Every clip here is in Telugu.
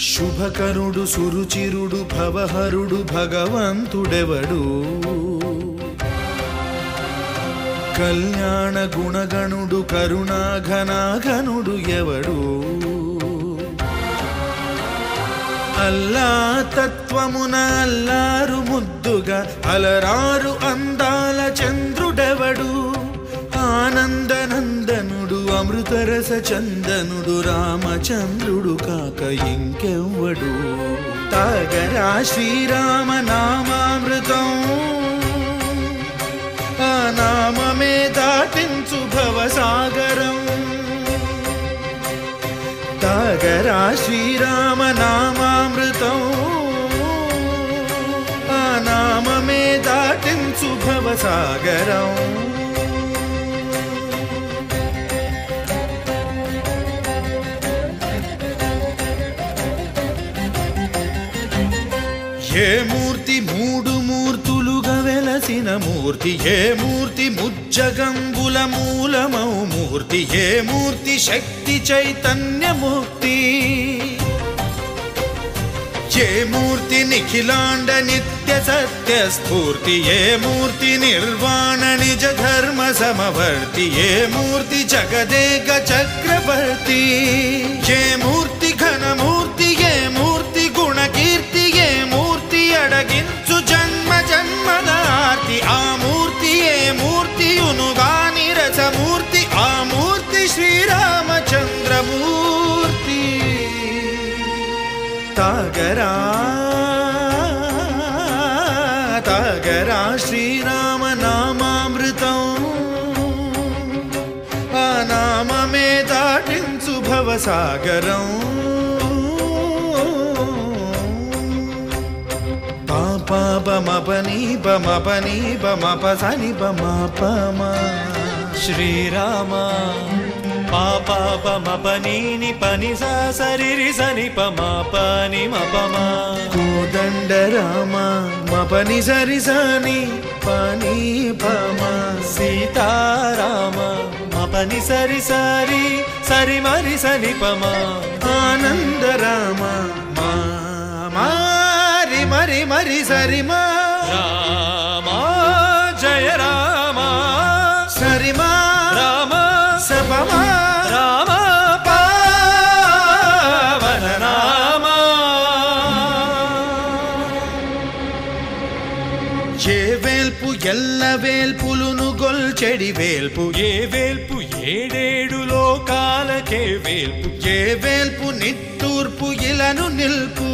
శుభకరుడు సురుచిరుడు భవహరుడు భగవంతుడెవడు కళ్యాణ గుణగణుడు కరుణాఘనాఘనుడు ఎవడు అల్లా తత్వమున అల్లారు ముద్దుగా అలరారు అందాల చంద్రుడెవడు ఆనందనందనుడు అమృతరస చందనుడు రామచంద్రుడు కాక ఇంకెవ్వడు తాగరా శ్రీరామ నామామృతం ఆ నామమే దాటించు భవసాగరం తాగరా శ్రీరామ నామామృతం ఆ నామమే దాటించు భవసాగరం ఏ మూర్తి మూడు మూర్తులుగా వెలసిన మూర్తి ఏ మూర్తి ముజ్జగంబుల మూలమౌ మూర్తి ఏ మూర్తి శక్తి చైతన్యమూర్తి ఏ మూర్తి నిఖిలాండ నిత్య సత్య స్ఫూర్తి ఏ మూర్తి నిర్వాణ నిజ ధర్మ సమవర్తి ఏ మూర్తి జగదేక చక్రవర్తి ఏ మూర్తి ఘనమూర్తి ఏ మూర్తి గుణకీర్తి ఏ మూర్తి అడగించు జన్మ జన్మదార్తి ఆ మూర్తి ఏ మూర్తి ఉనుగాని రసమూర్తి ఆ మూర్తి శ్రీరామచంద్రమూర్తి తాగరా తాగరా శ్రీరామ నామామృతం ఆ నామమే దాటించు భవసాగరం పాపమపని పమపని పమపసని పమపమ శ్రీరామ పాపమపని పని సరి సని పమపని మపమ కోదండ రామ మపని సరి సని పని పమ సీతారామ మపని సరి సరి సరి మరి సని పమ ఆనంద రామ మారి మరి మరి సరిమా రామ జయ రామ సరిమా రామ సపమా రామ పావన రామ ఏ వేల్పు ఎల్ల వేల్పులును గొల్చెడి వేల్పు ఏ వేల్పు ఏడేడు లోకాలకే వేల్పు ఏ వేల్పు నిట్టూర్పు ఇలను నిల్పు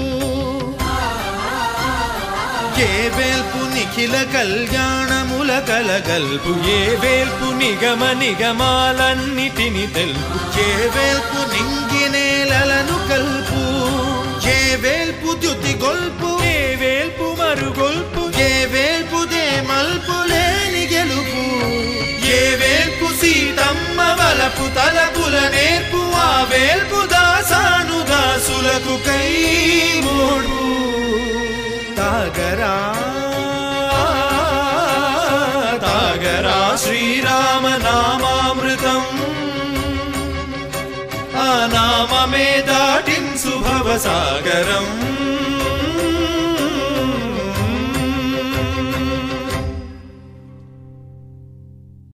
ఏ వేల్పు నిఖిల కళ్యాణముల కలగల్పు ఏ వేల్పు నిగమ నిగమాలన్నిటిని తెలుపు ఏ వేల్పు నింగినేలను కల్పు ఏ వేల్పు ద్యుతి గొల్పు ఏ వేల్పు మరుగొల్పు ఏ వేల్పు దే మల్పు లేని గెలుపు ఏ వేల్పు సీతమ్మ వలపు తలపుల నేర్పు ఆ వేల్పు దాసాను దాసులకు కై మోడు తాగరా తాగరా శ్రీరామ నామామృతం ఆ నామమే దాటించు భవసాగరం